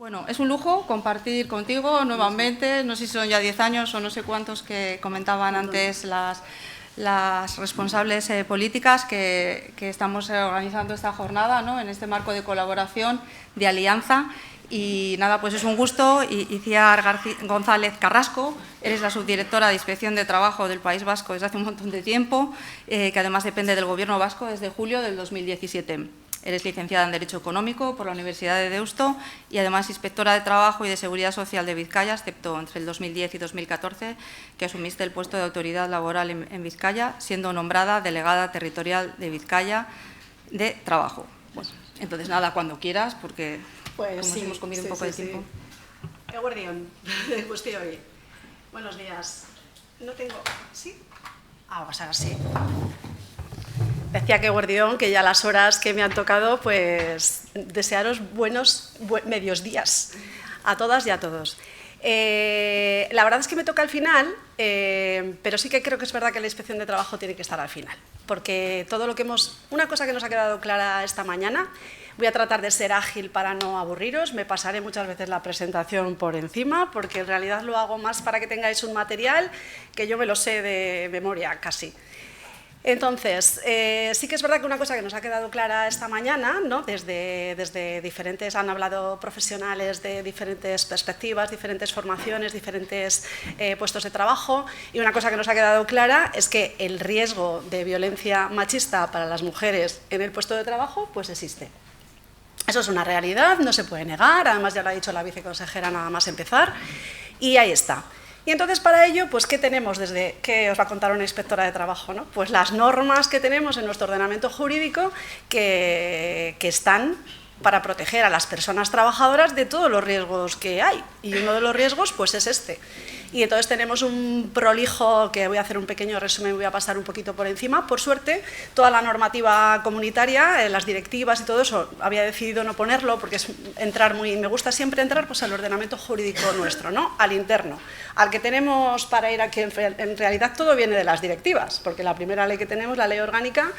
Bueno, es un lujo compartir contigo nuevamente, no sé si son ya 10 años o no sé cuántos que comentaban antes las responsables políticas que estamos organizando esta jornada, ¿no?, en este marco de colaboración, de alianza. Y nada, pues es un gusto. Iciar González Carrasco, eres la subdirectora de Inspección de Trabajo del País Vasco desde hace un montón de tiempo, que además depende del Gobierno vasco desde julio del 2017. Eres licenciada en Derecho Económico por la Universidad de Deusto y además inspectora de Trabajo y de Seguridad Social de Vizcaya, excepto entre el 2010 y 2014, que asumiste el puesto de autoridad laboral en Vizcaya, siendo nombrada delegada territorial de Vizcaya de Trabajo. Bueno, entonces, nada, cuando quieras, porque pues como sí, hemos comido un poco de tiempo. Eguerdión, guztioi. Buenos días. No tengo... ¿Sí? Ah, va a ser así. Decía que Eguerdión, que ya las horas que me han tocado, pues desearos buenos medios días a todas y a todos. La verdad es que me toca al final, pero sí que creo que es verdad que la Inspección de Trabajo tiene que estar al final, porque todo lo que hemos... Una cosa que nos ha quedado clara esta mañana, voy a tratar de ser ágil para no aburriros, me pasaré muchas veces la presentación por encima, porque en realidad lo hago más para que tengáis un material que yo me lo sé de memoria casi. Entonces, sí que es verdad que una cosa que nos ha quedado clara esta mañana, ¿no?, desde diferentes, han hablado profesionales de diferentes perspectivas, diferentes formaciones, diferentes puestos de trabajo, y una cosa que nos ha quedado clara es que el riesgo de violencia machista para las mujeres en el puesto de trabajo pues existe. Eso es una realidad, no se puede negar, además ya lo ha dicho la viceconsejera nada más empezar, y ahí está. Y entonces, para ello, pues, ¿qué tenemos desde qué os va a contar una inspectora de trabajo, ¿no? Pues las normas que tenemos en nuestro ordenamiento jurídico que están para proteger a las personas trabajadoras de todos los riesgos que hay. Y uno de los riesgos, pues, es este. Y entonces tenemos un prolijo, que voy a hacer un pequeño resumen, voy a pasar un poquito por encima. Por suerte, toda la normativa comunitaria, las directivas y todo eso, había decidido no ponerlo porque es entrar muy... Me gusta siempre entrar pues, al ordenamiento jurídico nuestro, ¿no?, al interno, al que tenemos para ir a que en realidad todo viene de las directivas, porque la primera ley que tenemos, la ley orgánica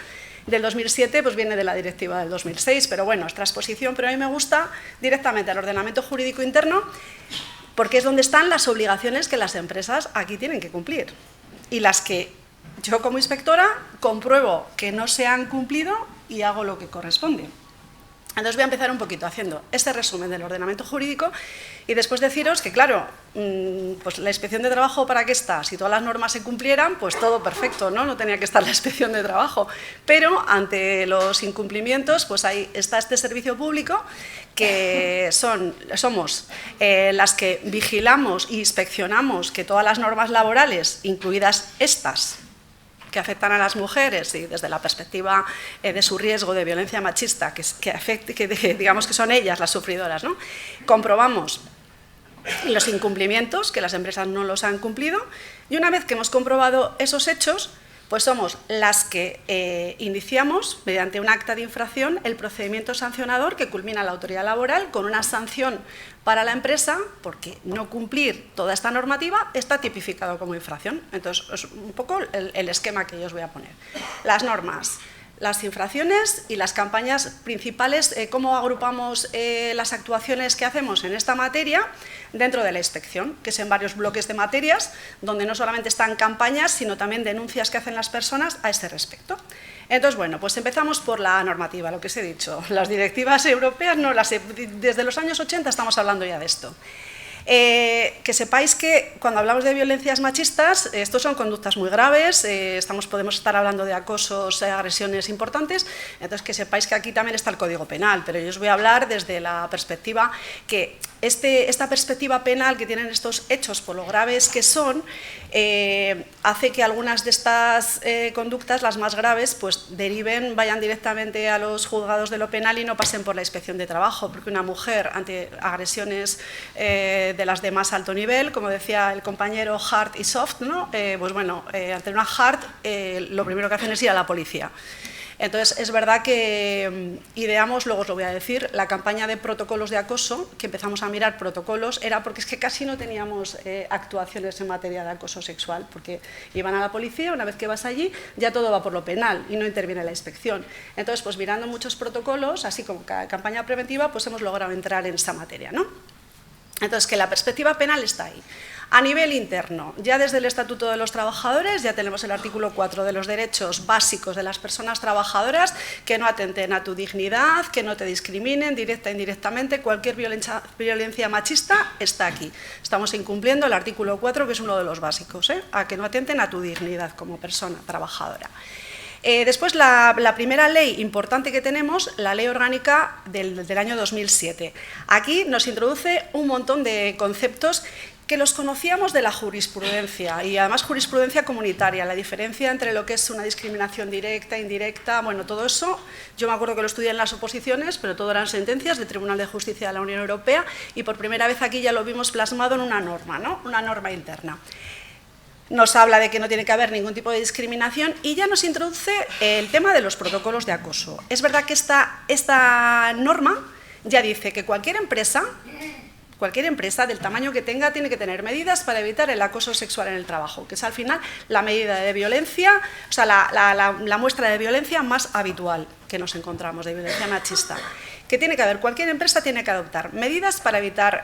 del 2007, pues viene de la directiva del 2006, pero bueno, es transposición, pero a mí me gusta directamente al ordenamiento jurídico interno, porque es donde están las obligaciones que las empresas aquí tienen que cumplir y las que yo como inspectora compruebo que no se han cumplido y hago lo que corresponde. Entonces voy a empezar un poquito haciendo este resumen del ordenamiento jurídico y después deciros que, claro, pues la Inspección de Trabajo, ¿para qué está? Si todas las normas se cumplieran, pues todo perfecto, ¿no? No tenía que estar la Inspección de Trabajo. Pero ante los incumplimientos, pues ahí está este servicio público que somos las que vigilamos e inspeccionamos que todas las normas laborales, incluidas estas, que afectan a las mujeres y desde la perspectiva de su riesgo de violencia machista, que digamos que son ellas las sufridoras, ¿no?, comprobamos los incumplimientos, que las empresas no los han cumplido, y una vez que hemos comprobado esos hechos, pues somos las que iniciamos, mediante un acta de infracción, el procedimiento sancionador que culmina la autoridad laboral con una sanción para la empresa, porque no cumplir toda esta normativa está tipificado como infracción. Entonces, es un poco el esquema que yo os voy a poner. Las normas, las infracciones y las campañas principales, cómo agrupamos las actuaciones que hacemos en esta materia dentro de la inspección, que es en varios bloques de materias, donde no solamente están campañas, sino también denuncias que hacen las personas a este respecto. Entonces, bueno, pues empezamos por la normativa, lo que os he dicho. Las directivas europeas, desde los años 80 estamos hablando ya de esto. Que sepáis que cuando hablamos de violencias machistas, estos son conductas muy graves, podemos estar hablando de acosos, agresiones importantes, entonces que sepáis que aquí también está el Código Penal, pero yo os voy a hablar desde la perspectiva que esta perspectiva penal que tienen estos hechos, por lo graves que son, hace que algunas de estas conductas, las más graves, pues vayan directamente a los juzgados de lo penal y no pasen por la Inspección de Trabajo, porque una mujer ante agresiones de las de más alto nivel, como decía el compañero, hard y soft, ¿no?, pues bueno, ante una hard lo primero que hacen es ir a la policía. Entonces, es verdad que ideamos, luego os lo voy a decir, la campaña de protocolos de acoso, que empezamos a mirar protocolos, era porque es que casi no teníamos actuaciones en materia de acoso sexual, porque iban a la policía, una vez que vas allí, ya todo va por lo penal y no interviene la inspección. Entonces, pues mirando muchos protocolos, así como campaña preventiva, pues hemos logrado entrar en esta materia, ¿no? Entonces, que la perspectiva penal está ahí. A nivel interno, ya desde el Estatuto de los Trabajadores, ya tenemos el artículo 4 de los derechos básicos de las personas trabajadoras, que no atenten a tu dignidad, que no te discriminen directa e indirectamente, cualquier violencia machista está aquí. Estamos incumpliendo el artículo 4, que es uno de los básicos, a que no atenten a tu dignidad como persona trabajadora. Después, la primera ley importante que tenemos, la Ley Orgánica del año 2007. Aquí nos introduce un montón de conceptos que los conocíamos de la jurisprudencia, y además jurisprudencia comunitaria, la diferencia entre lo que es una discriminación directa, indirecta, bueno, todo eso, yo me acuerdo que lo estudié en las oposiciones, pero todo eran sentencias del Tribunal de Justicia de la Unión Europea, y por primera vez aquí ya lo vimos plasmado en una norma, ¿no? Una norma interna. Nos habla de que no tiene que haber ningún tipo de discriminación y ya nos introduce el tema de los protocolos de acoso. Es verdad que esta norma ya dice que cualquier empresa del tamaño que tenga tiene que tener medidas para evitar el acoso sexual en el trabajo, que es al final la medida de violencia, o sea, la muestra de violencia más habitual que nos encontramos, de violencia machista. Que tiene que haber, cualquier empresa tiene que adoptar medidas para evitar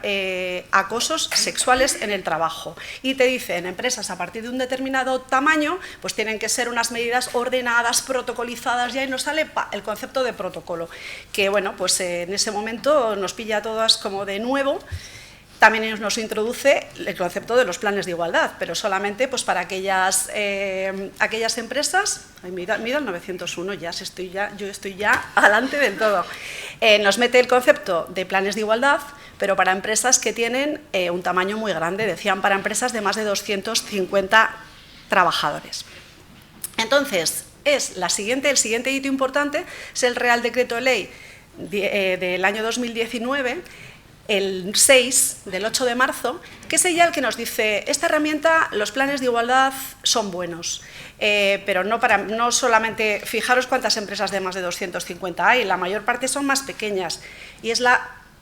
acosos sexuales en el trabajo. Y te dicen, empresas a partir de un determinado tamaño, pues tienen que ser unas medidas ordenadas, protocolizadas, y ahí nos sale el concepto de protocolo, que bueno, pues en ese momento nos pilla a todas como de nuevo. También nos introduce el concepto de los planes de igualdad, pero solamente pues, para aquellas empresas. Ay, mira el 901, yo estoy ya adelante del todo. Nos mete el concepto de planes de igualdad, pero para empresas que tienen un tamaño muy grande, decían para empresas de más de 250 trabajadores. Entonces, el siguiente hito importante es el Real Decreto Ley del año 2019, el 6 del 8 de marzo, que es ya el que nos dice, esta herramienta, los planes de igualdad son buenos, pero no solamente, fijaros cuántas empresas de más de 250 hay, la mayor parte son más pequeñas, y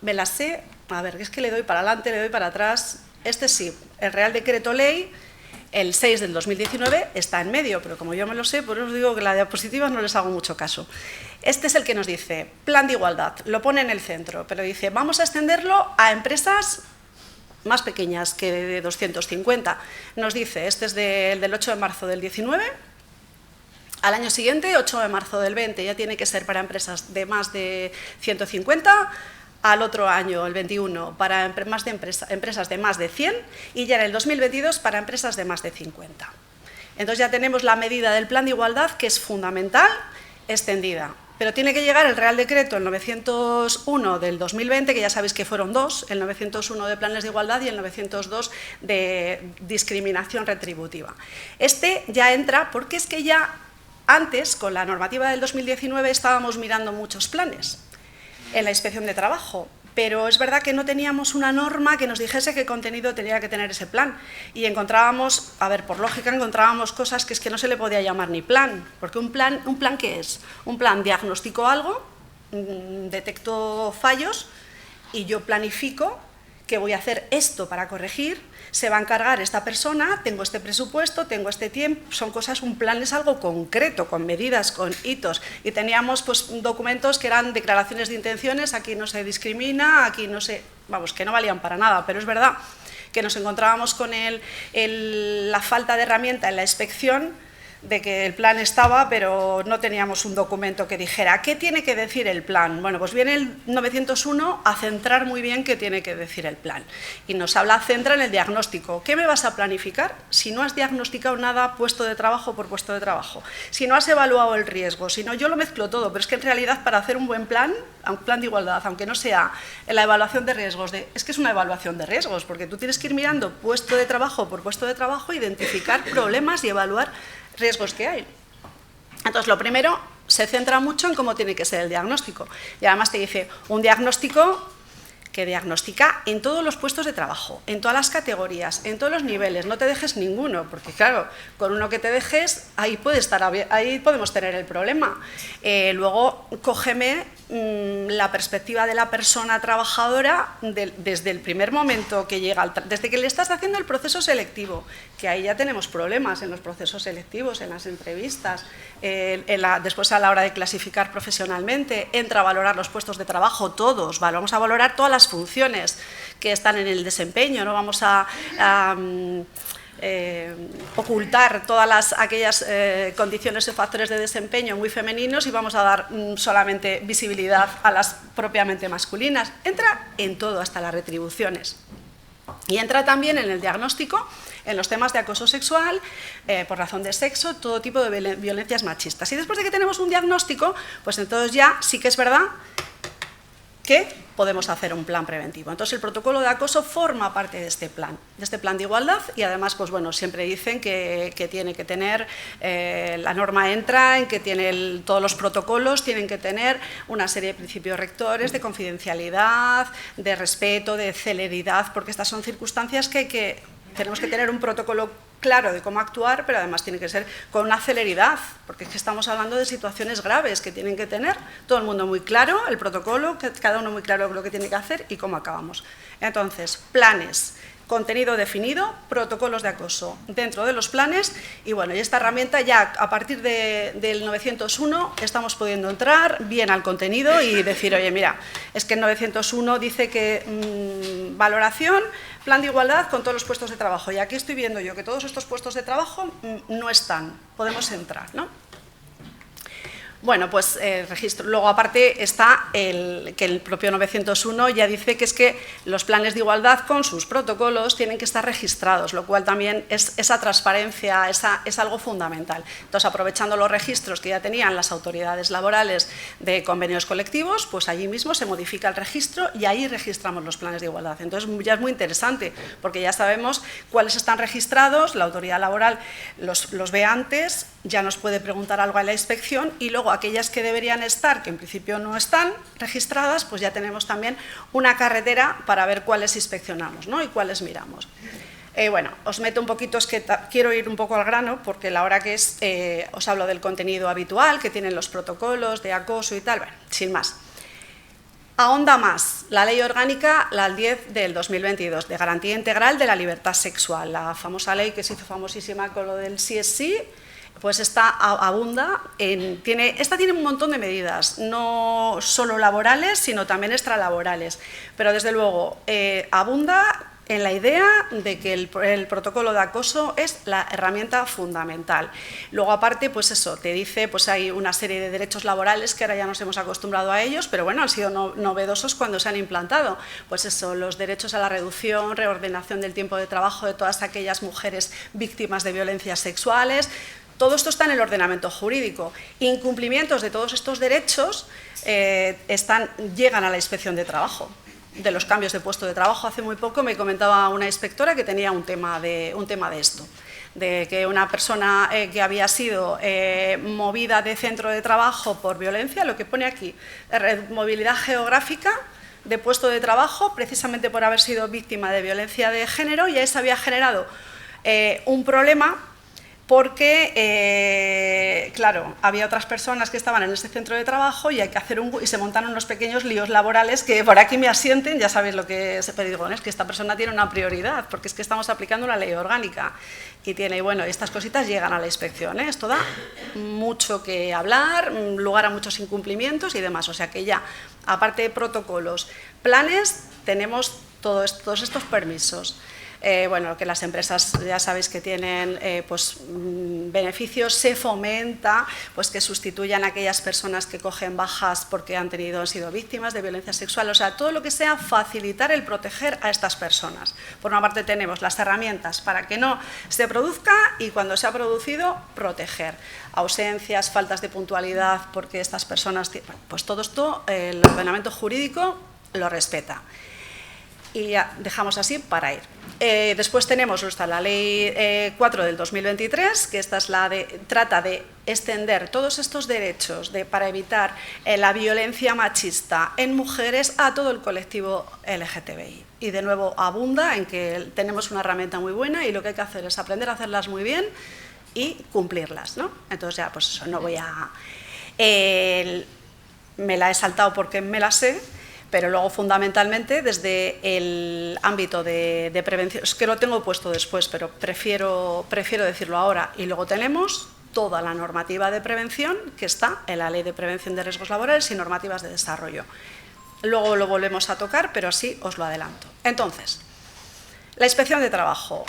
me la sé, a ver, es que le doy para adelante, le doy para atrás, sí, el Real Decreto Ley, el 6 del 2019 está en medio, pero como yo me lo sé, por eso os digo que la diapositiva no les hago mucho caso. Este es el que nos dice, plan de igualdad, lo pone en el centro, pero dice, vamos a extenderlo a empresas más pequeñas que de 250. Nos dice, este es del 8 de marzo del 19, al año siguiente, 8 de marzo del 20, ya tiene que ser para empresas de más de 150, al otro año, el 21, para empresas de más de 100 y ya en el 2022 para empresas de más de 50. Entonces ya tenemos la medida del plan de igualdad, que es fundamental, extendida. Pero tiene que llegar el Real Decreto, el 901 del 2020, que ya sabéis que fueron dos, el 901 de planes de igualdad y el 902 de discriminación retributiva. Este ya entra porque es que ya antes, con la normativa del 2019, estábamos mirando muchos planes en la Inspección de Trabajo, pero es verdad que no teníamos una norma que nos dijese qué contenido tenía que tener ese plan, y encontrábamos, a ver, por lógica encontrábamos cosas que es que no se le podía llamar ni plan, porque un plan ¿qué es? Un plan diagnostico algo, detecto fallos y yo planifico que voy a hacer esto para corregir, se va a encargar esta persona, tengo este presupuesto, tengo este tiempo, son cosas, un plan es algo concreto, con medidas, con hitos, y teníamos pues documentos que eran declaraciones de intenciones, aquí no se discrimina, aquí no se, vamos, que no valían para nada, pero es verdad que nos encontrábamos con la falta de herramienta en la inspección, de que el plan estaba, pero no teníamos un documento que dijera ¿qué tiene que decir el plan? Bueno, pues viene el 901 a centrar muy bien qué tiene que decir el plan. Y nos centra en el diagnóstico. ¿Qué me vas a planificar si no has diagnosticado nada puesto de trabajo por puesto de trabajo? Si no has evaluado el riesgo, si no, yo lo mezclo todo, pero es que en realidad para hacer un buen plan, un plan de igualdad, aunque no sea en la evaluación de riesgos, es que es una evaluación de riesgos, porque tú tienes que ir mirando puesto de trabajo por puesto de trabajo, identificar problemas y evaluar riesgos que hay. Entonces, lo primero, se centra mucho en cómo tiene que ser el diagnóstico. Y además te dice, un diagnóstico que diagnostica en todos los puestos de trabajo, en todas las categorías, en todos los niveles, no te dejes ninguno, porque claro, con uno que te dejes, ahí podemos tener el problema. Luego, cógeme la perspectiva de la persona trabajadora desde el primer momento que llega, desde que le estás haciendo el proceso selectivo, que ahí ya tenemos problemas en los procesos selectivos, en las entrevistas, después a la hora de clasificar profesionalmente, entra a valorar los puestos de trabajo, todos, vamos a valorar todas las funciones, que están en el desempeño, no vamos a ocultar todas aquellas condiciones y factores de desempeño muy femeninos y vamos a dar solamente visibilidad a las propiamente masculinas. Entra en todo, hasta las retribuciones. Y entra también en el diagnóstico, en los temas de acoso sexual, por razón de sexo, todo tipo de violencias machistas. Y después de que tenemos un diagnóstico, pues entonces ya sí que es verdad que podemos hacer un plan preventivo. Entonces, el protocolo de acoso forma parte de este plan de igualdad, y además, pues bueno, siempre dicen que tiene que tener, la norma entra en que tiene todos los protocolos tienen que tener una serie de principios rectores de confidencialidad, de respeto, de celeridad, porque estas son circunstancias que tenemos que tener un protocolo claro de cómo actuar, pero además tiene que ser con una celeridad, porque es que estamos hablando de situaciones graves que tienen que tener todo el mundo muy claro, el protocolo, cada uno muy claro lo que tiene que hacer y cómo acabamos. Entonces, planes, contenido definido, protocolos de acoso dentro de los planes, y bueno, y esta herramienta ya a partir del 901 estamos pudiendo entrar bien al contenido y decir, oye, mira, es que el 901 dice que valoración, plan de igualdad con todos los puestos de trabajo, y aquí estoy viendo yo que todos estos puestos de trabajo no están, podemos entrar, ¿no? Bueno, pues registro. Luego, aparte, está que el propio 901 ya dice que es que los planes de igualdad con sus protocolos tienen que estar registrados, lo cual también esa transparencia es algo fundamental. Entonces, aprovechando los registros que ya tenían las autoridades laborales de convenios colectivos, pues allí mismo se modifica el registro y ahí registramos los planes de igualdad. Entonces, ya es muy interesante, porque ya sabemos cuáles están registrados, la autoridad laboral los ve antes, ya nos puede preguntar algo a la inspección, y luego aquellas que deberían estar, que en principio no están registradas, pues ya tenemos también una carretera para ver cuáles inspeccionamos, ¿no? Y cuáles miramos. Bueno, os meto un poquito, es que quiero ir un poco al grano, porque la hora que es, os hablo del contenido habitual que tienen los protocolos de acoso y tal, bueno, sin más. Ahonda más la Ley Orgánica, la 10 del 2022, de Garantía Integral de la Libertad Sexual, la famosa ley que se hizo famosísima con lo del sí es sí. Pues esta abunda, esta tiene un montón de medidas, no solo laborales, sino también extralaborales, pero desde luego abunda en la idea de que el protocolo de acoso es la herramienta fundamental. Luego, aparte, pues eso, te dice, pues hay una serie de derechos laborales que ahora ya nos hemos acostumbrado a ellos, pero bueno, han sido novedosos cuando se han implantado. Pues eso, los derechos a la reducción, reordenación del tiempo de trabajo de todas aquellas mujeres víctimas de violencias sexuales. Todo esto está en el ordenamiento jurídico. Incumplimientos de todos estos derechos llegan a la inspección de trabajo, de los cambios de puesto de trabajo. Hace muy poco me comentaba una inspectora que tenía un tema de esto, de que una persona que había sido movida de centro de trabajo por violencia, lo que pone aquí, movilidad geográfica de puesto de trabajo, precisamente por haber sido víctima de violencia de género, y ahí se había generado un problema, porque, claro, había otras personas que estaban en ese centro de trabajo y hay que hacer y se montaron unos pequeños líos laborales que por aquí me asienten, ya sabéis lo que se digo, es que esta persona tiene una prioridad, porque es que estamos aplicando una ley orgánica y bueno, estas cositas llegan a la inspección, esto da mucho que hablar, lugar a muchos incumplimientos y demás, o sea que ya, aparte de protocolos, planes, tenemos todos estos permisos. Bueno, que las empresas ya sabéis que tienen pues, beneficios, se fomenta pues, que sustituyan a aquellas personas que cogen bajas porque han sido víctimas de violencia sexual, o sea, todo lo que sea facilitar el proteger a estas personas. Por una parte tenemos las herramientas para que no se produzca y cuando se ha producido, proteger. Ausencias, faltas de puntualidad porque estas personas, pues todo esto el ordenamiento jurídico lo respeta. Y ya dejamos así para ir. Después tenemos la Ley 4 del 2023, que esta es trata de extender todos estos derechos para evitar la violencia machista en mujeres a todo el colectivo LGTBI. Y de nuevo abunda en que tenemos una herramienta muy buena y lo que hay que hacer es aprender a hacerlas muy bien y cumplirlas, ¿no? Entonces ya, pues eso, no voy a... me la he saltado porque me la sé, pero luego fundamentalmente desde el ámbito de prevención, es que lo tengo puesto después, pero prefiero decirlo ahora, y luego tenemos toda la normativa de prevención que está en la Ley de Prevención de Riesgos Laborales y normativas de desarrollo. Luego lo volvemos a tocar, pero así os lo adelanto. Entonces, la inspección de trabajo.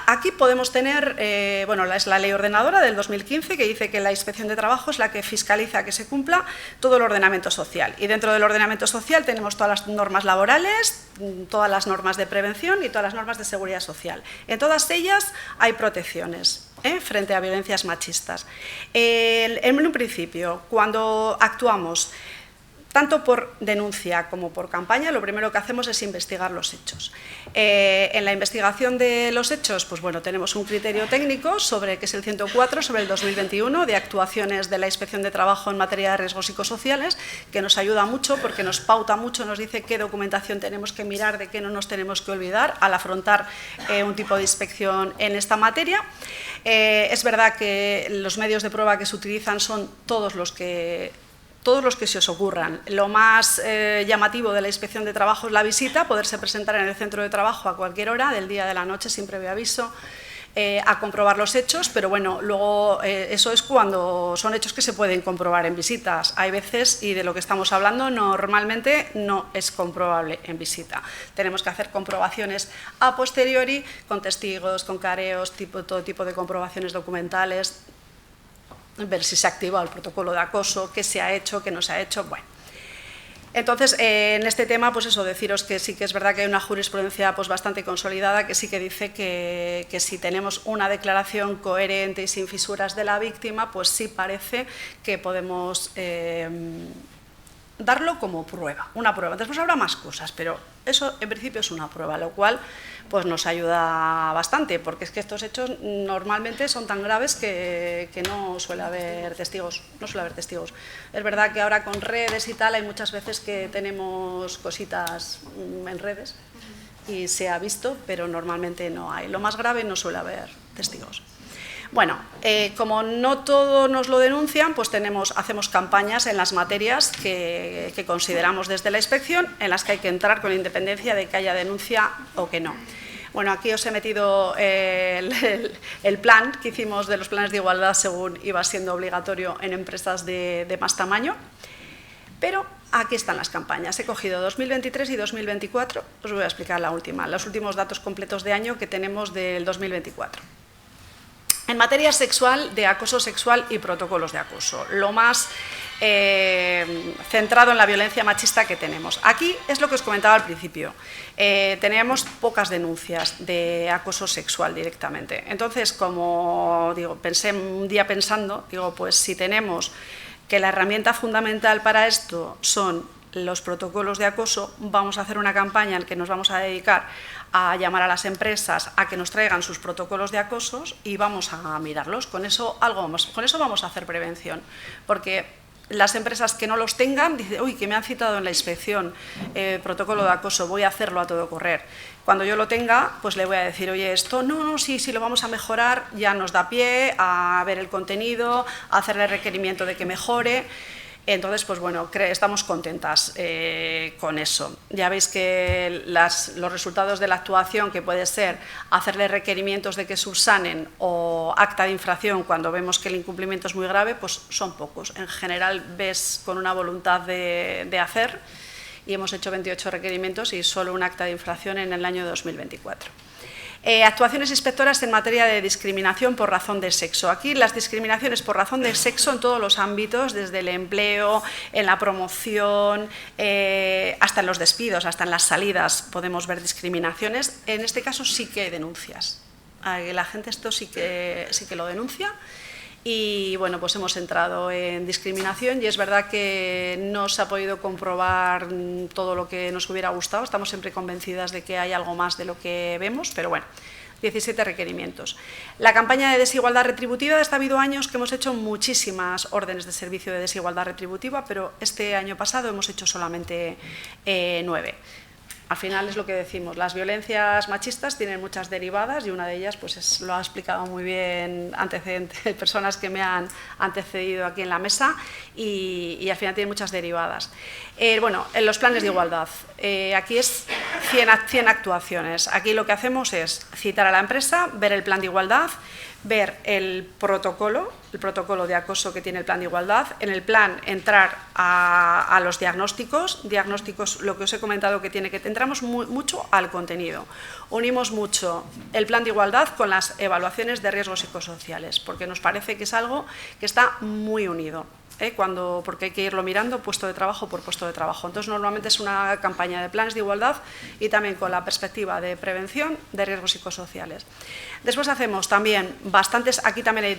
Aquí podemos tener, bueno, es la ley ordenadora del 2015 que dice que la inspección de trabajo es la que fiscaliza que se cumpla todo el ordenamiento social. Y dentro del ordenamiento social tenemos todas las normas laborales, todas las normas de prevención y todas las normas de seguridad social. En todas ellas hay protecciones frente a violencias machistas. En un principio, cuando actuamos tanto por denuncia como por campaña, lo primero que hacemos es investigar los hechos. En la investigación de los hechos, pues bueno, tenemos un criterio técnico que es el 104 sobre el 2021 de actuaciones de la Inspección de Trabajo en materia de riesgos psicosociales, que nos ayuda mucho porque nos pauta mucho, nos dice qué documentación tenemos que mirar, de qué no nos tenemos que olvidar al afrontar un tipo de inspección en esta materia. Es verdad que los medios de prueba que se utilizan son todos los que se os ocurran. Lo más llamativo de la inspección de trabajo es la visita, poderse presentar en el centro de trabajo a cualquier hora, del día, de la noche, sin previo aviso, a comprobar los hechos, pero bueno, luego eso es cuando son hechos que se pueden comprobar en visitas. Hay veces, y de lo que estamos hablando, normalmente no es comprobable en visita. Tenemos que hacer comprobaciones a posteriori, con testigos, con careos, todo tipo de comprobaciones documentales, ver si se ha activado el protocolo de acoso, qué se ha hecho, qué no se ha hecho, bueno. Entonces, en este tema, pues eso, deciros que sí que es verdad que hay una jurisprudencia pues bastante consolidada que sí que dice que si tenemos una declaración coherente y sin fisuras de la víctima, pues sí parece que podemos darlo como prueba, una prueba. Después habrá más cosas, pero eso en principio es una prueba, lo cual pues nos ayuda bastante, porque es que estos hechos normalmente son tan graves que no suele haber testigos, Es verdad que ahora con redes y tal hay muchas veces que tenemos cositas en redes y se ha visto, pero normalmente no hay. Lo más grave no suele haber testigos. Bueno, como no todo nos lo denuncian, pues hacemos campañas en las materias que consideramos desde la inspección, en las que hay que entrar con independencia de que haya denuncia o que no. Bueno, aquí os he metido el plan que hicimos de los planes de igualdad según iba siendo obligatorio en empresas de más tamaño, pero aquí están las campañas. He cogido 2023 y 2024, os voy a explicar la última, los últimos datos completos de año que tenemos del 2024. En materia sexual, de acoso sexual y protocolos de acoso, lo más centrado en la violencia machista que tenemos. Aquí es lo que os comentaba al principio, teníamos pocas denuncias de acoso sexual directamente. Entonces, como digo, pensé un día pensando, digo, pues si tenemos que la herramienta fundamental para esto son los protocolos de acoso, vamos a hacer una campaña en la que nos vamos a dedicar a llamar a las empresas a que nos traigan sus protocolos de acosos y vamos a mirarlos. Con eso vamos a hacer prevención, porque las empresas que no los tengan dicen, uy, que me han citado en la inspección protocolo de acoso, voy a hacerlo a todo correr. Cuando yo lo tenga, pues le voy a decir, oye, esto no, sí, lo vamos a mejorar, ya nos da pie a ver el contenido, a hacerle requerimiento de que mejore. Entonces, pues bueno, estamos contentas con eso. Ya veis que los resultados de la actuación, que puede ser hacerle requerimientos de que subsanen o acta de infracción cuando vemos que el incumplimiento es muy grave, pues son pocos. En general ves con una voluntad de hacer y hemos hecho 28 requerimientos y solo un acta de infracción en el año 2024. Actuaciones inspectoras en materia de discriminación por razón de sexo. Aquí las discriminaciones por razón de sexo en todos los ámbitos, desde el empleo, en la promoción, hasta en los despidos, hasta en las salidas podemos ver discriminaciones. En este caso sí que hay denuncias. La gente esto sí que lo denuncia. Y bueno, pues hemos entrado en discriminación y es verdad que no se ha podido comprobar todo lo que nos hubiera gustado. Estamos siempre convencidas de que hay algo más de lo que vemos, pero bueno, 17 requerimientos. La campaña de desigualdad retributiva, ha habido años que hemos hecho muchísimas órdenes de servicio de desigualdad retributiva, pero este año pasado hemos hecho solamente 9. Al final es lo que decimos, las violencias machistas tienen muchas derivadas y una de ellas pues lo ha explicado muy bien personas que me han antecedido aquí en la mesa y al final tienen muchas derivadas. Bueno, en los planes de igualdad, aquí es 100 actuaciones. Aquí lo que hacemos es citar a la empresa, ver el plan de igualdad, ver el protocolo de acoso que tiene el plan de igualdad. En el plan entrar a los diagnósticos, lo que os he comentado que tiene que entramos mucho al contenido. Unimos mucho el plan de igualdad con las evaluaciones de riesgos psicosociales, porque nos parece que es algo que está muy unido. Porque hay que irlo mirando puesto de trabajo por puesto de trabajo. Entonces, normalmente es una campaña de planes de igualdad y también con la perspectiva de prevención de riesgos psicosociales. Después hacemos también bastantes, aquí también hay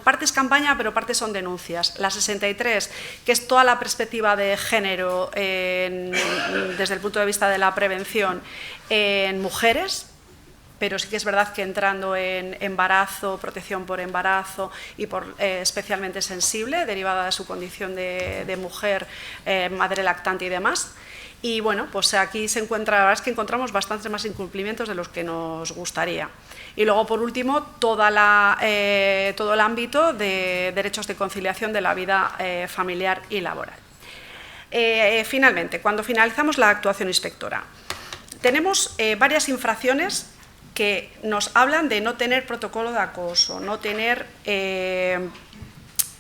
partes campaña, pero partes son denuncias. La 63, que es toda la perspectiva de género desde el punto de vista de la prevención en mujeres, pero sí que es verdad que entrando en embarazo, protección por embarazo y por especialmente sensible, derivada de su condición de mujer, madre lactante y demás. Y bueno, pues aquí la verdad es que encontramos bastantes más incumplimientos de los que nos gustaría. Y luego, por último, todo el ámbito de derechos de conciliación de la vida familiar y laboral. Finalmente, cuando finalizamos la actuación inspectora, tenemos varias infracciones que nos hablan de no tener protocolo de acoso, no tener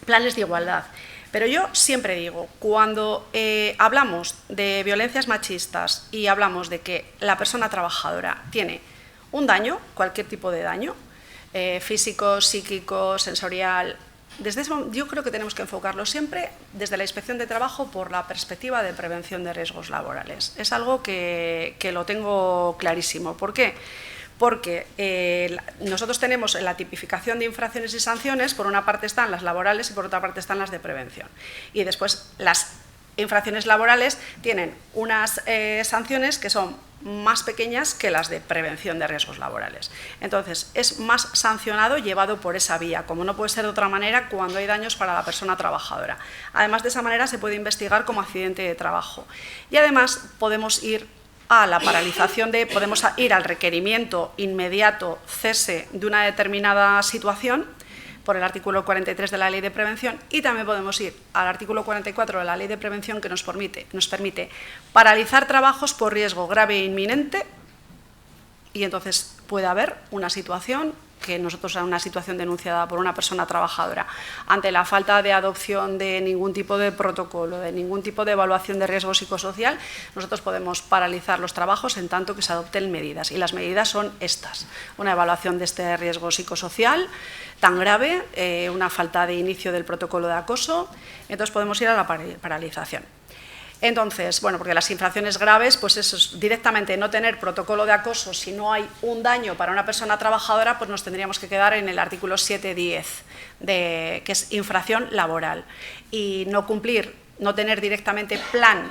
planes de igualdad. Pero yo siempre digo, cuando hablamos de violencias machistas y hablamos de que la persona trabajadora tiene un daño, cualquier tipo de daño, físico, psíquico, sensorial, yo creo que tenemos que enfocarlo siempre desde la inspección de trabajo por la perspectiva de prevención de riesgos laborales. Es algo que lo tengo clarísimo. ¿Por qué? Porque nosotros tenemos la tipificación de infracciones y sanciones, por una parte están las laborales y por otra parte están las de prevención. Y después las infracciones laborales tienen unas sanciones que son más pequeñas que las de prevención de riesgos laborales. Entonces, es más sancionado llevado por esa vía, como no puede ser de otra manera cuando hay daños para la persona trabajadora. Además, de esa manera se puede investigar como accidente de trabajo. Y además podemos ir a la paralización podemos ir al requerimiento inmediato cese de una determinada situación por el artículo 43 de la Ley de Prevención, y también podemos ir al artículo 44 de la Ley de Prevención, que nos permite paralizar trabajos por riesgo grave e inminente, y entonces puede haber una situación una situación denunciada por una persona trabajadora ante la falta de adopción de ningún tipo de protocolo, de ningún tipo de evaluación de riesgo psicosocial. Nosotros podemos paralizar los trabajos en tanto que se adopten medidas, y las medidas son estas: una evaluación de este riesgo psicosocial tan grave, una falta de inicio del protocolo de acoso. Entonces podemos ir a la paralización. Entonces, bueno, porque las infracciones graves, pues eso es directamente no tener protocolo de acoso. Si no hay un daño para una persona trabajadora, pues nos tendríamos que quedar en el artículo 7.10, que es infracción laboral. Y no cumplir, no tener directamente plan,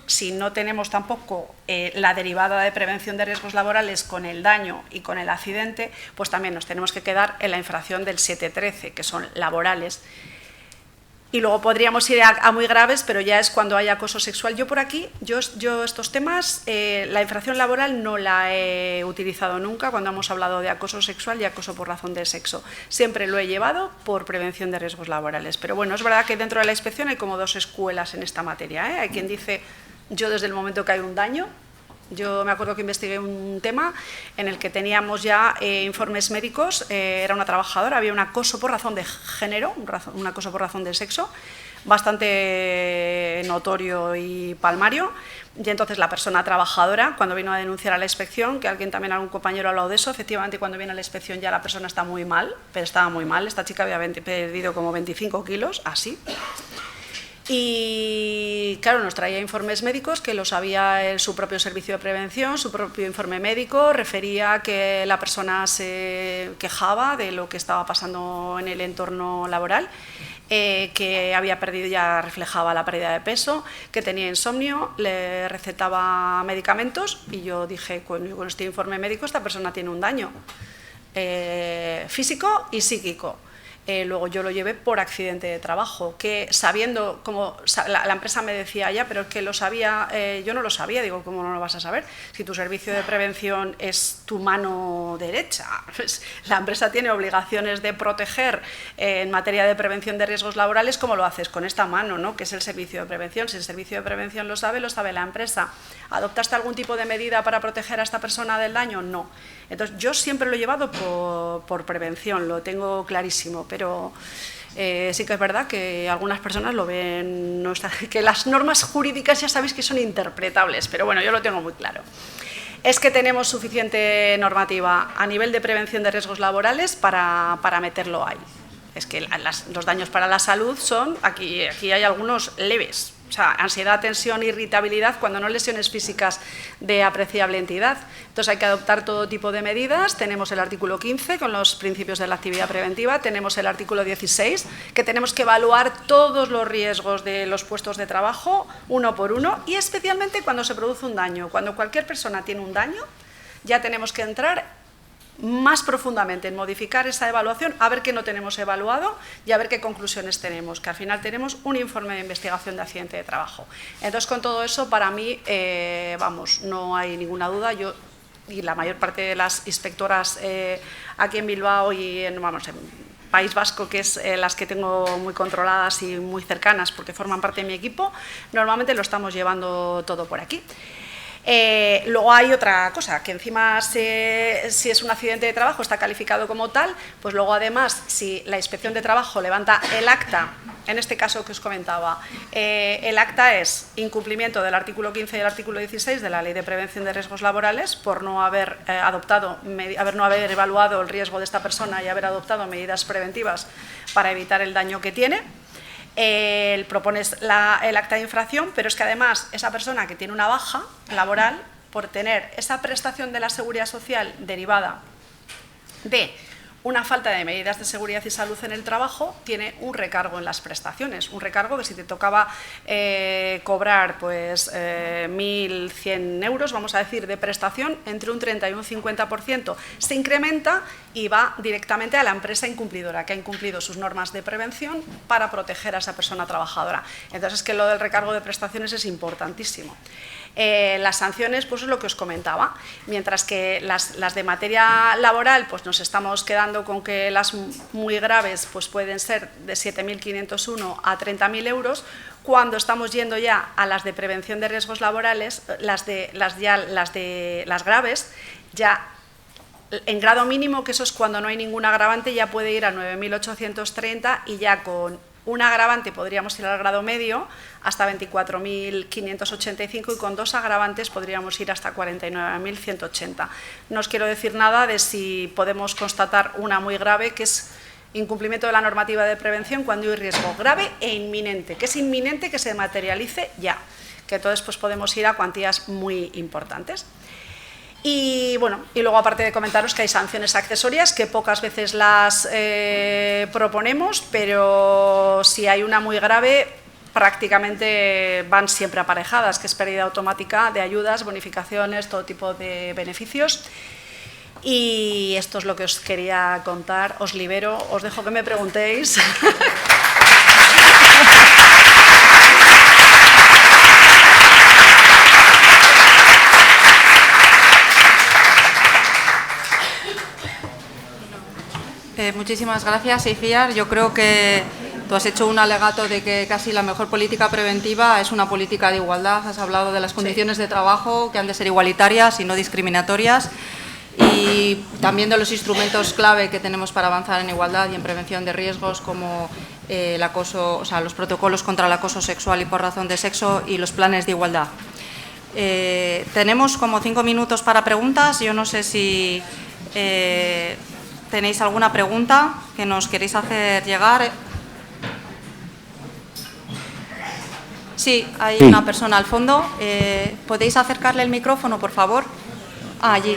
si no tenemos tampoco la derivada de prevención de riesgos laborales con el daño y con el accidente, pues también nos tenemos que quedar en la infracción del 7.13, que son laborales. Y luego podríamos ir a muy graves, pero ya es cuando hay acoso sexual. Yo por aquí, yo estos temas, la infracción laboral no la he utilizado nunca cuando hemos hablado de acoso sexual y acoso por razón de sexo. Siempre lo he llevado por prevención de riesgos laborales. Pero bueno, es verdad que dentro de la inspección hay como dos escuelas en esta materia. Hay quien dice, yo desde el momento que hay un daño. Yo me acuerdo que investigué un tema en el que teníamos ya informes médicos, era una trabajadora, había un acoso por razón de género, un acoso por razón de sexo, bastante notorio y palmario, y entonces la persona trabajadora, cuando vino a denunciar a la inspección, que algún compañero ha hablado de eso, efectivamente cuando viene a la inspección ya la persona está muy mal, pero estaba muy mal, esta chica había perdido como 25 kilos, así. Y claro, nos traía informes médicos que los había en su propio servicio de prevención, su propio informe médico, refería que la persona se quejaba de lo que estaba pasando en el entorno laboral, que había perdido, ya reflejaba la pérdida de peso, que tenía insomnio, le recetaba medicamentos, y yo dije, con este informe médico esta persona tiene un daño físico y psíquico. luego yo lo llevé por accidente de trabajo, que sabiendo, como la empresa me decía, ya, pero es que lo sabía, yo no lo sabía, digo, ¿cómo no lo vas a saber? Si tu servicio de prevención es tu mano derecha, pues la empresa tiene obligaciones de proteger en materia de prevención de riesgos laborales, ¿cómo lo haces? Con esta mano, ¿no? Que es el servicio de prevención. Si el servicio de prevención lo sabe la empresa. ¿Adoptaste algún tipo de medida para proteger a esta persona del daño? No. Entonces, yo siempre lo he llevado por prevención, lo tengo clarísimo, pero sí que es verdad que algunas personas lo ven, que las normas jurídicas ya sabéis que son interpretables, pero bueno, yo lo tengo muy claro. Es que tenemos suficiente normativa a nivel de prevención de riesgos laborales para meterlo ahí. Es que los daños para la salud son, aquí hay algunos leves, o sea, ansiedad, tensión, irritabilidad, cuando no lesiones físicas de apreciable entidad. Entonces hay que adoptar todo tipo de medidas. Tenemos el artículo 15 con los principios de la actividad preventiva, tenemos el artículo 16, que tenemos que evaluar todos los riesgos de los puestos de trabajo, uno por uno, y especialmente cuando se produce un daño. Cuando cualquier persona tiene un daño, ya tenemos que entrar más profundamente en modificar esa evaluación, a ver qué no tenemos evaluado y a ver qué conclusiones tenemos, que al final tenemos un informe de investigación de accidente de trabajo. Entonces, con todo eso, para mí, vamos, no hay ninguna duda. Yo y la mayor parte de las inspectoras aquí en Bilbao y en País Vasco, que es las que tengo muy controladas y muy cercanas porque forman parte de mi equipo, normalmente lo estamos llevando todo por aquí. Luego hay otra cosa, que encima si es un accidente de trabajo está calificado como tal, pues luego además si la inspección de trabajo levanta el acta, en este caso que os comentaba, el acta es incumplimiento del artículo 15 y el artículo 16 de la Ley de Prevención de Riesgos Laborales por no haber no haber evaluado el riesgo de esta persona y haber adoptado medidas preventivas para evitar el daño que tiene. Propones el acta de infracción, pero es que además esa persona que tiene una baja laboral por tener esa prestación de la seguridad social derivada de una falta de medidas de seguridad y salud en el trabajo, tiene un recargo en las prestaciones, un recargo que si te tocaba cobrar pues 1.100 euros, vamos a decir, de prestación, entre un 30 y un 50% se incrementa y va directamente a la empresa incumplidora, que ha incumplido sus normas de prevención para proteger a esa persona trabajadora. Entonces, es que lo del recargo de prestaciones es importantísimo. Las sanciones, pues es lo que os comentaba, mientras que las de materia laboral, pues nos estamos quedando con que las muy graves pues pueden ser de 7.501 a 30.000 euros, cuando estamos yendo ya a las de prevención de riesgos laborales, las graves, ya en grado mínimo, que eso es cuando no hay ningún agravante, ya puede ir a 9.830 y ya con un agravante podríamos ir al grado medio hasta 24.585 y con dos agravantes podríamos ir hasta 49.180. No os quiero decir nada de si podemos constatar una muy grave, que es incumplimiento de la normativa de prevención cuando hay riesgo grave e inminente, que es inminente que se materialice ya, que entonces pues podemos ir a cuantías muy importantes. Y bueno, y luego aparte de comentaros que hay sanciones accesorias que pocas veces las proponemos, pero si hay una muy grave prácticamente van siempre aparejadas, que es pérdida automática de ayudas, bonificaciones, todo tipo de beneficios. Y esto es lo que os quería contar, os libero, os dejo que me preguntéis. Muchísimas gracias, Iciar. Yo creo que tú has hecho un alegato de que casi la mejor política preventiva es una política de igualdad. Has hablado de las condiciones de trabajo que han de ser igualitarias y no discriminatorias, y también de los instrumentos clave que tenemos para avanzar en igualdad y en prevención de riesgos, como el acoso, o sea, los protocolos contra el acoso sexual y por razón de sexo y los planes de igualdad. Tenemos como 5 minutos para preguntas. Yo no sé si tenéis alguna pregunta que nos queréis hacer llegar. Sí, hay una persona al fondo. ¿Podéis acercarle el micrófono, por favor? Allí.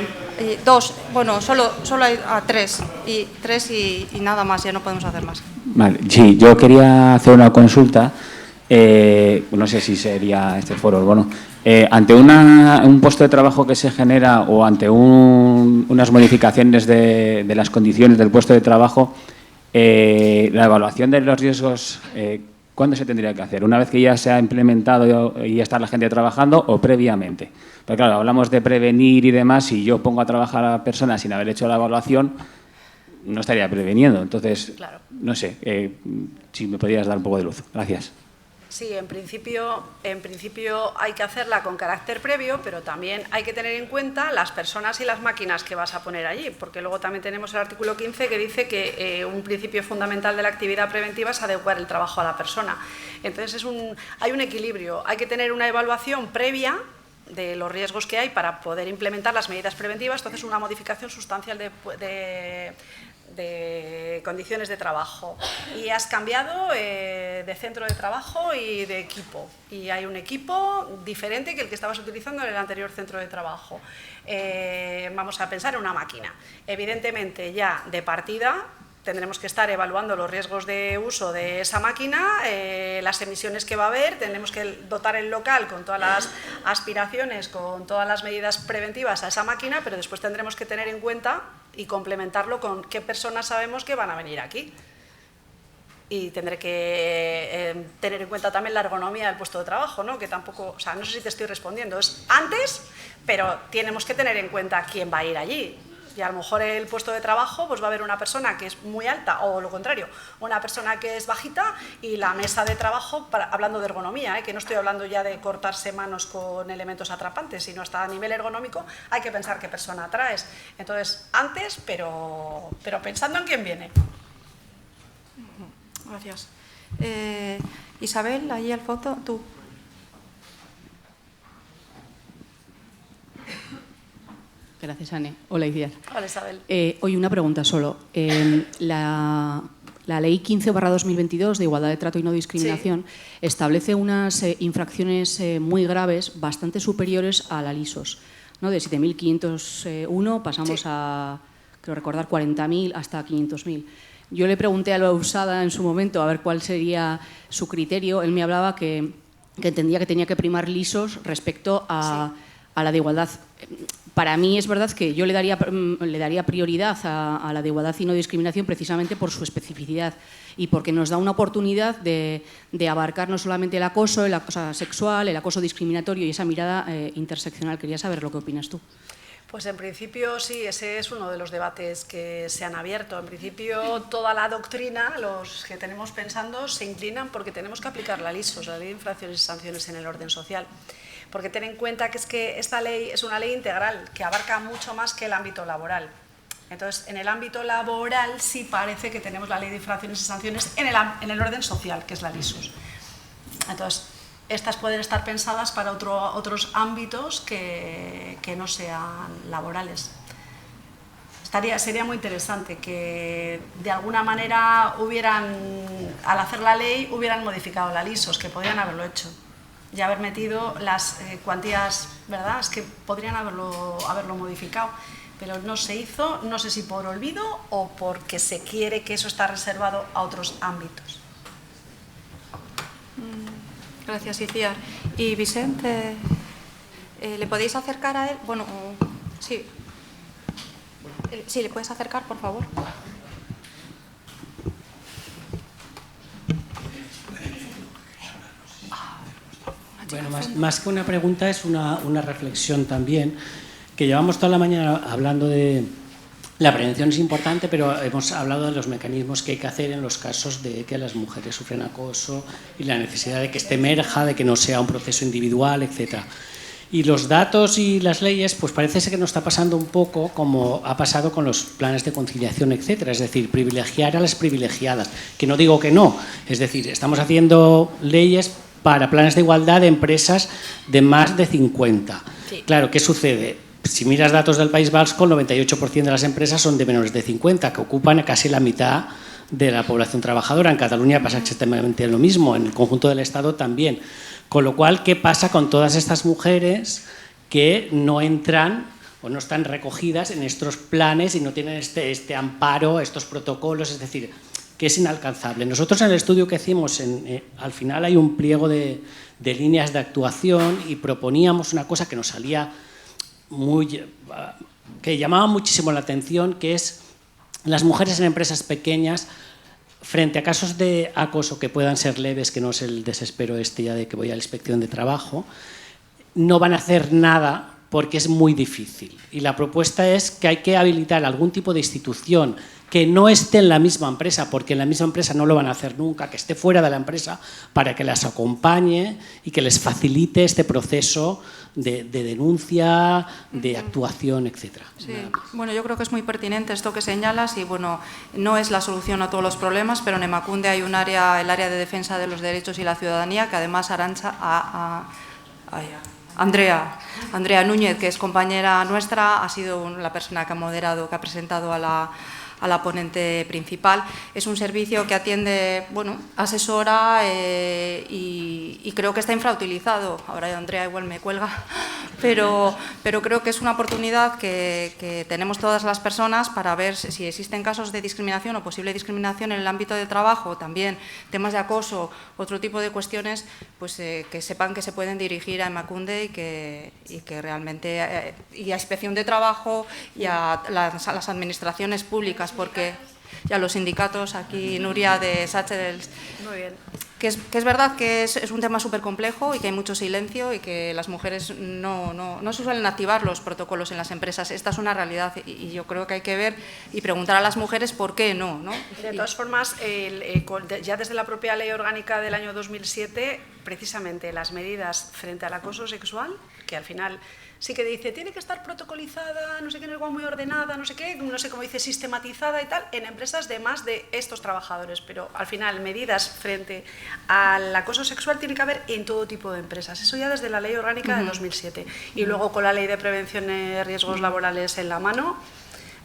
Dos. Bueno, solo hay tres. Y nada más, ya no podemos hacer más. Vale, sí, yo quería hacer una consulta. No sé si sería este foro. Bueno, ante un puesto de trabajo que se genera o ante unas modificaciones de las condiciones del puesto de trabajo, La evaluación de los riesgos, ¿cuándo se tendría que hacer? ¿Una vez que ya se ha implementado y ya está la gente trabajando o previamente? Porque claro, hablamos de prevenir y demás, si yo pongo a trabajar a personas sin haber hecho la evaluación, no estaría preveniendo. Entonces, Claro. no sé, si me podrías dar un poco de luz. Gracias. Sí, en principio hay que hacerla con carácter previo, pero también hay que tener en cuenta las personas y las máquinas que vas a poner allí, porque luego también tenemos el artículo 15 que dice que un principio fundamental de la actividad preventiva es adecuar el trabajo a la persona. Entonces hay un equilibrio, hay que tener una evaluación previa de los riesgos que hay para poder implementar las medidas preventivas, entonces una modificación sustancial de condiciones de trabajo, y has cambiado de centro de trabajo y de equipo, y hay un equipo diferente que el que estabas utilizando en el anterior centro de trabajo. Vamos a pensar en una máquina. Evidentemente, ya de partida tendremos que estar evaluando los riesgos de uso de esa máquina, las emisiones que va a haber, tendremos que dotar el local con todas las aspiraciones, con todas las medidas preventivas a esa máquina, pero después tendremos que tener en cuenta y complementarlo con qué personas sabemos que van a venir aquí. Y tendré que tener en cuenta también la ergonomía del puesto de trabajo, ¿no? Que tampoco, o sea, no sé si te estoy respondiendo, es antes, pero tenemos que tener en cuenta quién va a ir allí. Y a lo mejor el puesto de trabajo pues va a haber una persona que es muy alta, o lo contrario, una persona que es bajita, y la mesa de trabajo, hablando de ergonomía, que no estoy hablando ya de cortarse manos con elementos atrapantes, sino hasta a nivel ergonómico hay que pensar qué persona traes. Entonces, antes, pero pensando en quién viene. Gracias. Isabel, ahí al fondo, tú. Gracias, Anne. Hola, Iciar. Hola, Isabel. Hoy una pregunta solo. La Ley 15/2022 de Igualdad de Trato y No Discriminación establece unas infracciones muy graves, bastante superiores a la LISOS, ¿no? De 7.501 pasamos a, creo recordar, 40.000 hasta 500.000. Yo le pregunté a la USADA en su momento a ver cuál sería su criterio. Él me hablaba que entendía que tenía que primar LISOS respecto a la de igualdad. Para mí es verdad que yo le daría prioridad a la de igualdad y no discriminación precisamente por su especificidad y porque nos da una oportunidad de abarcar no solamente el acoso sexual, el acoso discriminatorio y esa mirada interseccional. Quería saber lo que opinas tú. Pues en principio sí, ese es uno de los debates que se han abierto. En principio toda la doctrina, los que tenemos pensando, se inclinan porque tenemos que aplicar la LISOS, la Ley de Infracciones y Sanciones en el Orden Social. Porque ten en cuenta que es que esta ley es una ley integral que abarca mucho más que el ámbito laboral. Entonces, en el ámbito laboral sí parece que tenemos la Ley de Infracciones y Sanciones en el orden social, que es la LISOS. Entonces, estas pueden estar pensadas para otros ámbitos que no sean laborales. Sería muy interesante que de alguna manera al hacer la ley, hubieran modificado la LISOS, que podrían haberlo hecho. Y haber metido las cuantías, ¿verdad? Es que podrían haberlo modificado, pero no se hizo, no sé si por olvido o porque se quiere que eso está reservado a otros ámbitos. Gracias, Iciar. Y Vicente, ¿le podéis acercar a él? Bueno, sí. Sí, ¿le puedes acercar, por favor? Bueno, más que una pregunta es una reflexión también, que llevamos toda la mañana hablando de la prevención es importante, pero hemos hablado de los mecanismos que hay que hacer en los casos de que las mujeres sufren acoso y la necesidad de que este emerja, de que no sea un proceso individual, etc. Y los datos y las leyes, pues parece ser que nos está pasando un poco como ha pasado con los planes de conciliación, etcétera. Es decir, privilegiar a las privilegiadas, que no digo que no. Es decir, estamos haciendo leyes para planes de igualdad de empresas de más de 50. Sí. Claro, ¿qué sucede? Si miras datos del País Vasco, el 98% de las empresas son de menores de 50, que ocupan casi la mitad de la población trabajadora. En Cataluña pasa exactamente lo mismo, en el conjunto del Estado también. Con lo cual, ¿qué pasa con todas estas mujeres que no entran o no están recogidas en estos planes y no tienen este amparo, estos protocolos? Es decir, que es inalcanzable. Nosotros en el estudio que hicimos, al final hay un pliego de líneas de actuación y proponíamos una cosa que nos salía que llamaba muchísimo la atención, que es las mujeres en empresas pequeñas frente a casos de acoso que puedan ser leves, que no es el desespero ya de que voy a la inspección de trabajo, no van a hacer nada porque es muy difícil. Y la propuesta es que hay que habilitar algún tipo de institución que no esté en la misma empresa, porque en la misma empresa no lo van a hacer nunca, que esté fuera de la empresa, para que las acompañe y que les facilite este proceso de denuncia, de actuación, etc. Sí. Bueno, yo creo que es muy pertinente esto que señalas y bueno, no es la solución a todos los problemas, pero en Emakunde hay un área, el área de defensa de los derechos y la ciudadanía, que además Andrea Núñez, que es compañera nuestra, ha sido la persona que ha moderado, que ha presentado a la ponente principal. Es un servicio que atiende, bueno, asesora y creo que está infrautilizado. Ahora Andrea igual me cuelga, pero creo que es una oportunidad que tenemos todas las personas para ver si existen casos de discriminación o posible discriminación en el ámbito de trabajo, también temas de acoso, otro tipo de cuestiones, pues que sepan que se pueden dirigir a Emakunde y que realmente y a Inspección de Trabajo y a las administraciones públicas, porque ya los sindicatos, aquí Nuria de Sachers, Muy bien. que es verdad que es un tema súper complejo y que hay mucho silencio y que las mujeres no se suelen activar los protocolos en las empresas. Esta es una realidad y yo creo que hay que ver y preguntar a las mujeres por qué no. De todas formas, ya desde la propia Ley Orgánica del año 2007, precisamente las medidas frente al acoso sexual, que al final sí que dice, tiene que estar protocolizada, no sé qué, en algo muy ordenada, no sé qué, no sé cómo dice, sistematizada y tal, en empresas de más de estos trabajadores. Pero al final, medidas frente al acoso sexual tiene que haber en todo tipo de empresas. Eso ya desde la Ley Orgánica del 2007. Y luego con la Ley de Prevención de Riesgos Laborales en la mano,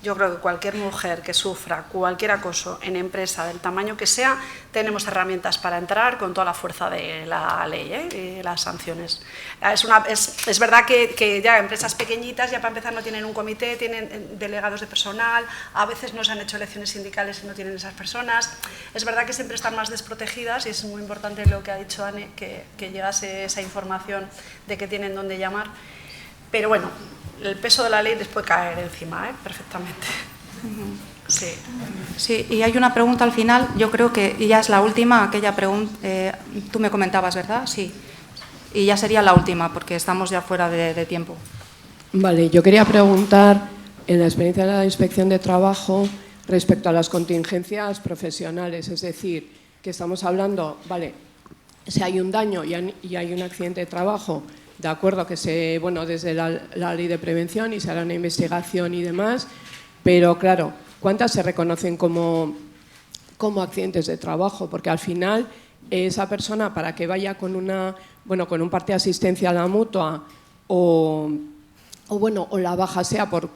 yo creo que cualquier mujer que sufra cualquier acoso en empresa, del tamaño que sea, tenemos herramientas para entrar con toda la fuerza de la ley y las sanciones. Es verdad que ya empresas pequeñitas, ya para empezar, no tienen un comité, tienen delegados de personal, a veces no se han hecho elecciones sindicales y no tienen esas personas. Es verdad que siempre están más desprotegidas y es muy importante lo que ha dicho Anne, que llegase esa información de que tienen dónde llamar. Pero bueno, el peso de la ley les puede caer encima, perfectamente. Sí. Sí, y hay una pregunta al final, yo creo que ya es la última, aquella pregunta, tú me comentabas, ¿verdad? Sí. Y ya sería la última, porque estamos ya fuera de tiempo. Vale, yo quería preguntar, en la experiencia de la Inspección de Trabajo, respecto a las contingencias profesionales, es decir, que estamos hablando, vale, si hay un daño y hay un accidente de trabajo, de acuerdo que desde la ley de prevención y se hará una investigación y demás, pero claro, ¿cuántas se reconocen como accidentes de trabajo? Porque al final esa persona, para que vaya con un parte de asistencia a la mutua o la baja sea por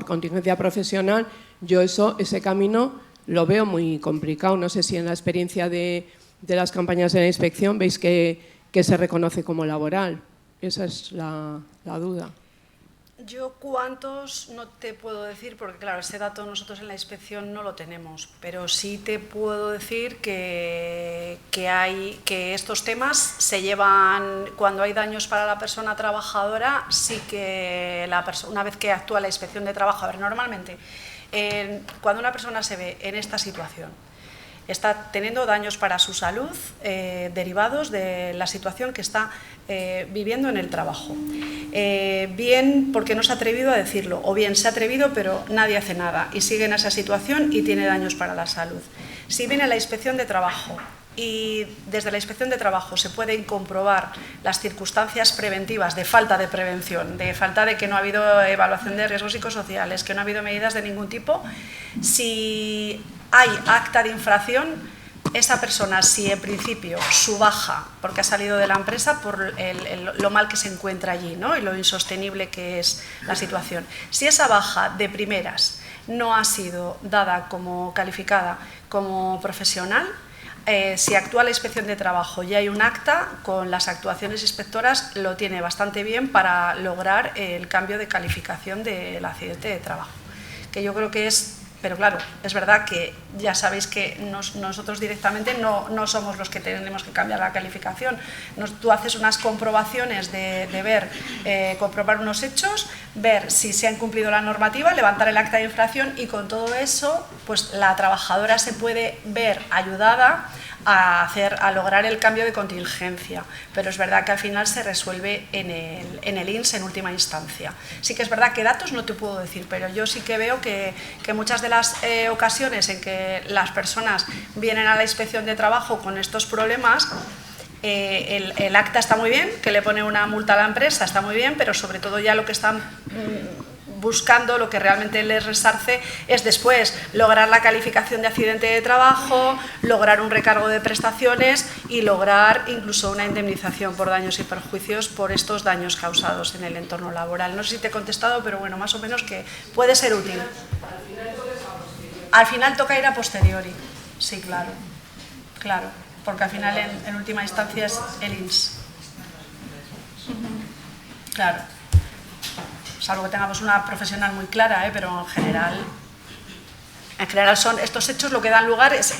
contingencia profesional, yo ese camino lo veo muy complicado. No sé si en la experiencia de las campañas de la inspección veis que se reconoce como laboral. Esa es la duda. Yo cuántos no te puedo decir, porque claro, ese dato nosotros en la inspección no lo tenemos, pero sí te puedo decir que estos temas se llevan, cuando hay daños para la persona trabajadora, sí que una vez que actúa la inspección de trabajo, normalmente, cuando una persona se ve en esta situación, está teniendo daños para su salud derivados de la situación que está viviendo en el trabajo. Bien porque no se ha atrevido a decirlo, o bien se ha atrevido pero nadie hace nada y sigue en esa situación y tiene daños para la salud. Si viene la inspección de trabajo y desde la inspección de trabajo se pueden comprobar las circunstancias preventivas de falta de prevención, de falta de que no ha habido evaluación de riesgos psicosociales, que no ha habido medidas de ningún tipo, si hay acta de infracción, esa persona, si en principio su baja, porque ha salido de la empresa por lo mal que se encuentra allí, ¿no? Y lo insostenible que es la situación, si esa baja de primeras no ha sido dada como calificada como profesional, si actúa la inspección de trabajo y hay un acta, con las actuaciones inspectoras lo tiene bastante bien para lograr el cambio de calificación del accidente de trabajo, que yo creo que es Pero claro, es verdad que ya sabéis que nosotros directamente no somos los que tenemos que cambiar la calificación. Tú haces unas comprobaciones de ver, comprobar unos hechos, ver si se ha incumplido la normativa, levantar el acta de infracción y con todo eso pues la trabajadora se puede ver ayudada a lograr el cambio de contingencia, pero es verdad que al final se resuelve en el INS en última instancia. Sí que es verdad que datos no te puedo decir, pero yo sí que veo que muchas de las ocasiones en que las personas vienen a la inspección de trabajo con estos problemas, el acta está muy bien, que le pone una multa a la empresa está muy bien, pero sobre todo ya lo que están buscando, lo que realmente les resarce es después lograr la calificación de accidente de trabajo, lograr un recargo de prestaciones y lograr incluso una indemnización por daños y perjuicios por estos daños causados en el entorno laboral. No sé si te he contestado, pero bueno, más o menos que puede ser útil. Al final toca ir a posteriori, sí, claro, claro, porque al final en última instancia es el INS. Claro. Salvo que tengamos una profesional muy clara, pero en general son estos hechos lo que dan lugar es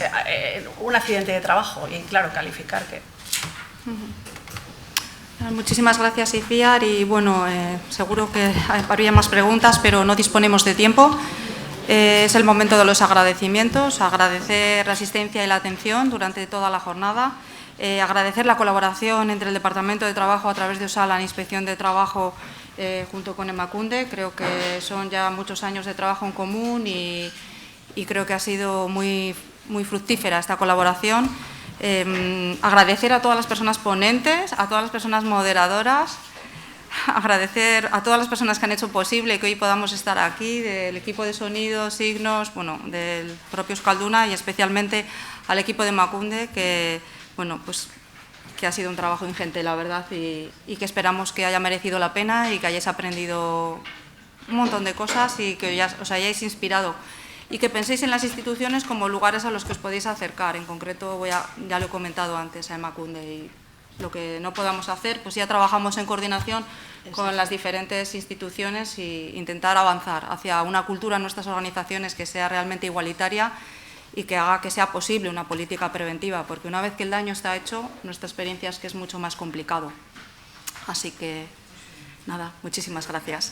un accidente de trabajo y claro, calificar que... Muchísimas gracias, Iciar, y bueno, seguro que habría más preguntas, pero no disponemos de tiempo. Es el momento de los agradecimientos, agradecer la asistencia y la atención durante toda la jornada, agradecer la colaboración entre el Departamento de Trabajo a través de Osalan, Inspección de Trabajo, junto con Emakunde. Creo que son ya muchos años de trabajo en común y creo que ha sido muy fructífera esta colaboración. Agradecer a todas las personas ponentes, a todas las personas moderadoras, agradecer a todas las personas que han hecho posible que hoy podamos estar aquí, del equipo de sonido, signos, bueno, del propio Euskalduna y especialmente al equipo de Emakunde que, bueno, pues que ha sido un trabajo ingente, la verdad, y que esperamos que haya merecido la pena y que hayáis aprendido un montón de cosas y que os hayáis inspirado y que penséis en las instituciones como lugares a los que os podéis acercar. En concreto, ya lo he comentado antes a Emakunde, y lo que no podamos hacer, pues ya trabajamos en coordinación con las diferentes instituciones e intentar avanzar hacia una cultura en nuestras organizaciones que sea realmente igualitaria y que haga que sea posible una política preventiva, porque una vez que el daño está hecho, nuestra experiencia es que es mucho más complicado. Así que, nada, muchísimas gracias.